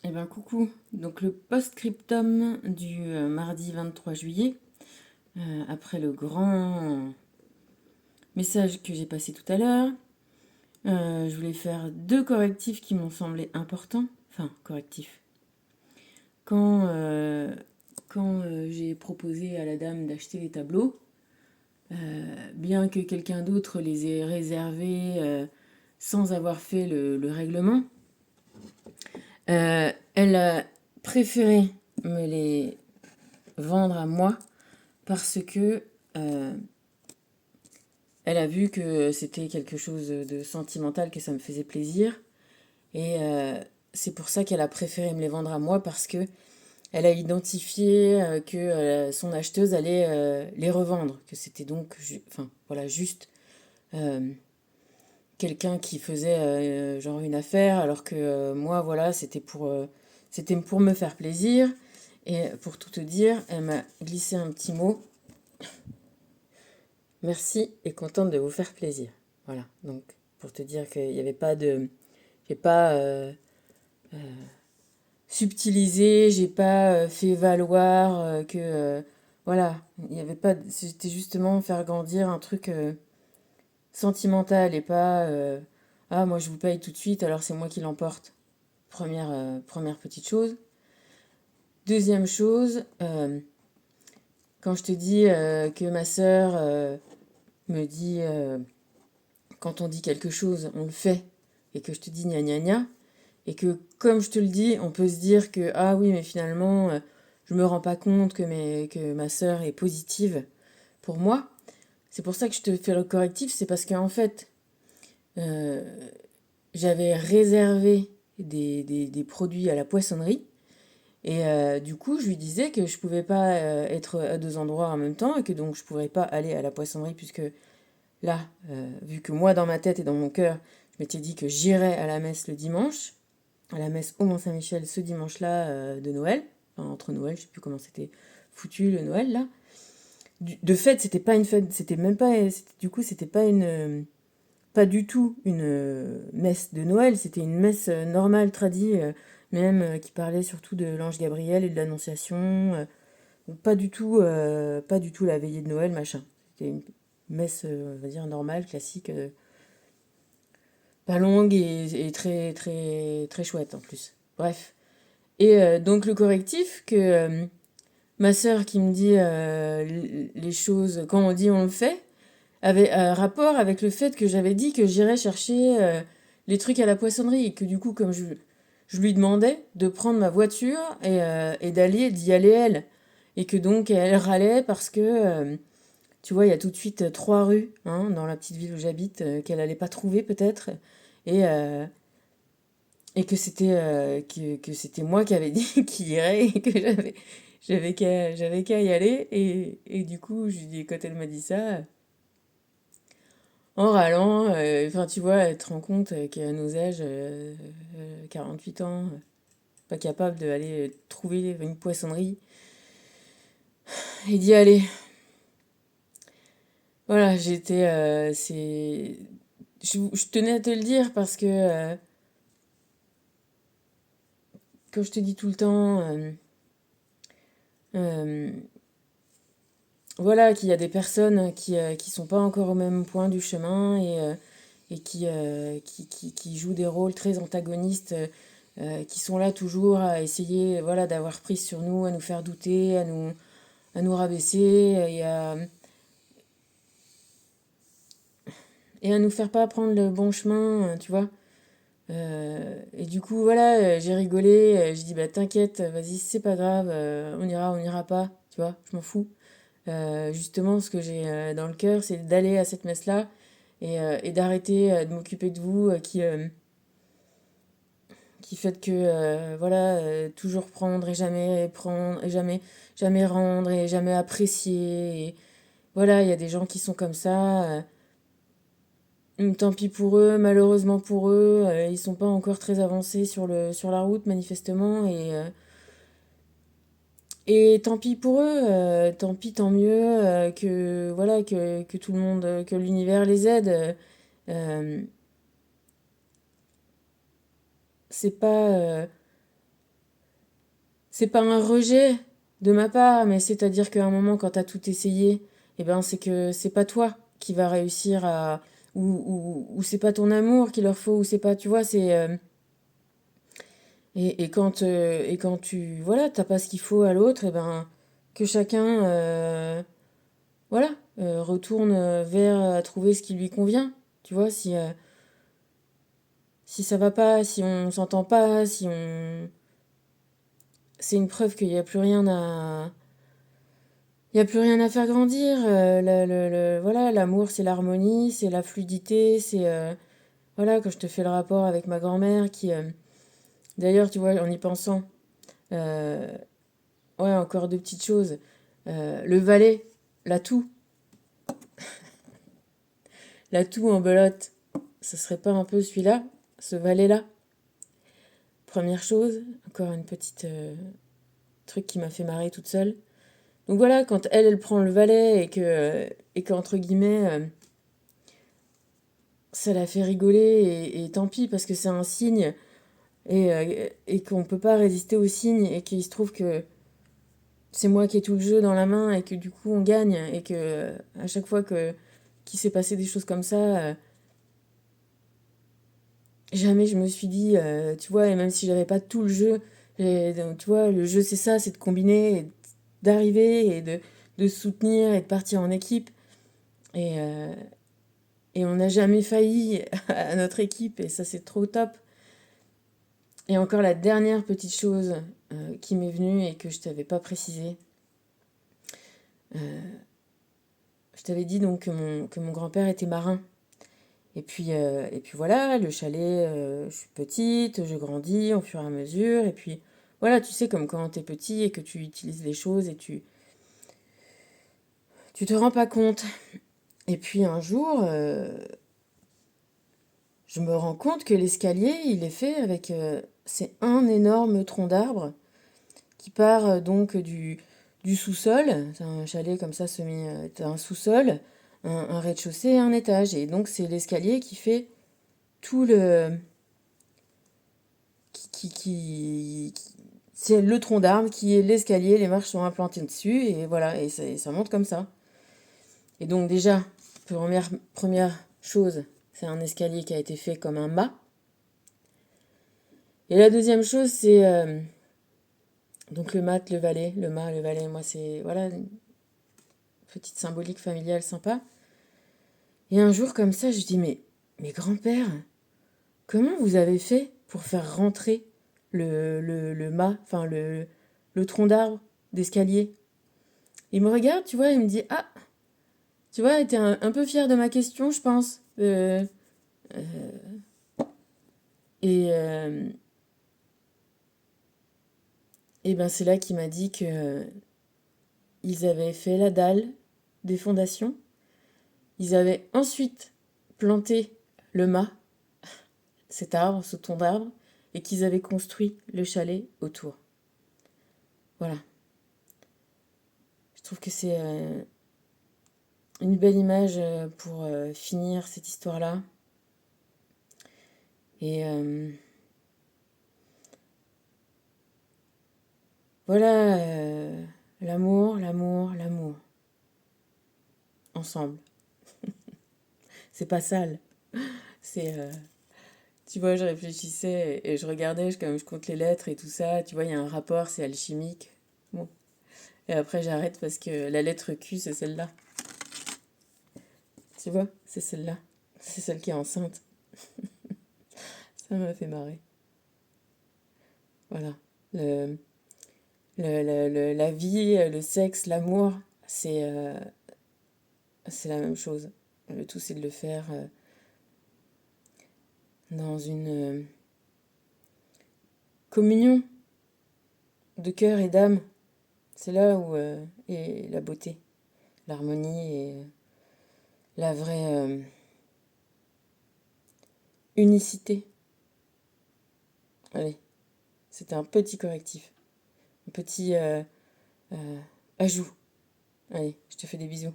Eh ben coucou, donc le post-scriptum du mardi 23 juillet, après le grand message que j'ai passé tout à l'heure, je voulais faire deux correctifs qui m'ont semblé importants. Enfin, correctifs. Quand, euh, quand j'ai proposé à la dame d'acheter les tableaux, bien que quelqu'un d'autre les ait réservés sans avoir fait le règlement, elle a préféré me les vendre à moi parce que euh, elle a vu que c'était quelque chose de sentimental, que ça me faisait plaisir. Et c'est pour ça qu'elle a préféré me les vendre à moi parce que elle a identifié que son acheteuse allait les revendre, que c'était donc, enfin voilà, juste euh, quelqu'un qui faisait genre une affaire, alors que moi, voilà, c'était pour me faire plaisir. Et pour tout te dire, elle m'a glissé un petit mot. Merci et contente de vous faire plaisir. Voilà, donc pour te dire qu'il n'y avait pas de... J'ai pas subtilisé, j'ai pas fait valoir que... voilà, il n'y avait pas... C'était justement faire grandir un truc sentimental et pas... ah, moi je vous paye tout de suite, alors c'est moi qui l'emporte. Première petite chose. Deuxième chose, quand je te dis que ma sœur me dit... quand on dit quelque chose, on le fait, et que je te dis gna gna gna, et que comme je te le dis, on peut se dire que ah oui, mais finalement, je me rends pas compte que ma sœur est positive pour moi. C'est pour ça que je te fais le correctif, c'est parce qu'en fait, euh, j'avais réservé des produits à la poissonnerie, et du coup, je lui disais que je pouvais pas être à deux endroits en même temps, et que donc je pourrais pas aller à la poissonnerie, puisque là, vu que moi, dans ma tête et dans mon cœur, je m'étais dit que j'irais à la messe le dimanche, à la messe au Mont-Saint-Michel ce dimanche-là de Noël, enfin, entre Noël, je sais plus comment c'était foutu le Noël là. De fait, c'était pas une fête, c'était même pas, du coup, c'était pas pas du tout une messe de Noël, c'était une messe normale, tradie, même qui parlait surtout de l'ange Gabriel et de l'Annonciation, pas du tout la veillée de Noël, machin. C'était une messe, on va dire, normale, classique, pas longue et très, très, très chouette en plus. Bref. Et donc le correctif, que ma sœur qui me dit les choses, quand on dit on le fait, avait rapport avec le fait que j'avais dit que j'irais chercher les trucs à la poissonnerie et que du coup, comme je lui demandais de prendre ma voiture et d'y aller elle. Et que donc elle râlait parce que, tu vois, il y a tout de suite trois rues hein, dans la petite ville où j'habite qu'elle allait pas trouver peut-être. Et, euh, et que c'était moi qui avais dit qu'il irait et que j'avais qu'à y aller. Et du coup, je lui dis, quand elle m'a dit ça, en râlant, enfin, tu vois, elle te rend compte qu'à nos âges, 8 ans, pas capable d'aller trouver une poissonnerie et d'y aller. Voilà, je tenais à te le dire parce que quand je te dis tout le temps, euh, voilà, qu'il y a des personnes qui sont pas encore au même point du chemin et qui jouent des rôles très antagonistes, qui sont là toujours à essayer, voilà, d'avoir prise sur nous, à nous faire douter, à nous rabaisser et à nous faire pas prendre le bon chemin, tu vois. Et du coup, voilà, j'ai rigolé, j'ai dit, bah t'inquiète, vas-y, c'est pas grave, on ira pas, tu vois, je m'en fous. Justement, ce que j'ai dans le cœur, c'est d'aller à cette messe-là et d'arrêter de m'occuper de vous, qui fait que, voilà, toujours prendre et jamais rendre et jamais apprécier. Et voilà, il y a des gens qui sont comme ça. Tant pis pour eux, malheureusement pour eux, ils sont pas encore très avancés sur la route, manifestement. Et tant pis pour eux, tant pis, tant mieux, que, voilà, que tout le monde, que l'univers les aide. Euh, c'est pas. c'est pas un rejet de ma part, mais c'est-à-dire qu'à un moment, quand t'as tout essayé, eh ben, c'est que c'est pas toi qui va réussir à... ou c'est pas ton amour qu'il leur faut, ou c'est pas, tu vois, c'est... et quand tu, voilà, t'as pas ce qu'il faut à l'autre, eh ben, que chacun, voilà, retourne vers trouver ce qui lui convient. Tu vois, si ça va pas, si on s'entend pas, si on... C'est une preuve qu'il n'y a plus rien à... Il n'y a plus rien à faire grandir. Voilà, l'amour, c'est l'harmonie, c'est la fluidité, c'est... voilà, quand je te fais le rapport avec ma grand-mère qui... d'ailleurs, tu vois, en y pensant, euh, ouais, encore deux petites choses. Le valet, la toux, la toux en belote, ce serait pas un peu celui-là, ce valet-là? Première chose, encore une petite truc qui m'a fait marrer toute seule. Donc voilà, quand elle prend le valet et qu'entre guillemets, ça la fait rigoler et tant pis parce que c'est un signe et qu'on peut pas résister au signe et qu'il se trouve que c'est moi qui ai tout le jeu dans la main et que du coup on gagne et que à chaque fois que qu'il s'est passé des choses comme ça, jamais je me suis dit, tu vois, et même si j'avais pas tout le jeu, donc, tu vois, le jeu c'est ça, c'est de combiner, et d'arriver et de se soutenir et de partir en équipe. Et, euh, et on n'a jamais failli à notre équipe et ça c'est trop top. Et encore la dernière petite chose qui m'est venue et que je t'avais pas précisé. Je t'avais dit donc que mon grand-père était marin. Et puis voilà, le chalet, je suis petite, je grandis au fur et à mesure. Et puis voilà, tu sais, comme quand t'es petit et que tu utilises les choses et tu te rends pas compte. Et puis un jour, je me rends compte que l'escalier, il est fait avec... c'est un énorme tronc d'arbre qui part donc du sous-sol. C'est un chalet comme ça, t'as un sous-sol, un rez-de-chaussée et un étage. Et donc c'est l'escalier qui fait tout le... c'est le tronc d'arbre qui est l'escalier, les marches sont implantées dessus et voilà, et ça monte comme ça. Et donc déjà, première chose, c'est un escalier qui a été fait comme un mât. Et la deuxième chose, c'est donc le mat, le valet, le mât, le valet, moi c'est voilà, une petite symbolique familiale sympa. Et un jour comme ça, je dis mais grand-père, comment vous avez fait pour faire rentrer le mât, enfin le tronc d'arbre d'escalier? Il me regarde, tu vois, il me dit ah, tu vois, il était un peu fier de ma question, je pense. Et, euh, et ben c'est là qu'il m'a dit que ils avaient fait la dalle des fondations. Ils avaient ensuite planté le mât, cet arbre, ce tronc d'arbre, et qu'ils avaient construit le chalet autour. Voilà. Je trouve que c'est une belle image pour finir cette histoire-là. Et voilà, l'amour, l'amour, l'amour. Ensemble. C'est pas sale. C'est, tu vois, je réfléchissais et je regardais, comme je compte les lettres et tout ça. Tu vois, il y a un rapport, c'est alchimique. Bon. Et après, j'arrête parce que la lettre Q, c'est celle-là. Tu vois, c'est celle-là. C'est celle qui est enceinte. Ça m'a fait marrer. Voilà. Le, la vie, le sexe, l'amour, c'est la même chose. Le tout, c'est de le faire dans une communion de cœur et d'âme. C'est là où est la beauté, l'harmonie et la vraie unicité. Allez, c'était un petit correctif, un petit euh, ajout. Allez, je te fais des bisous.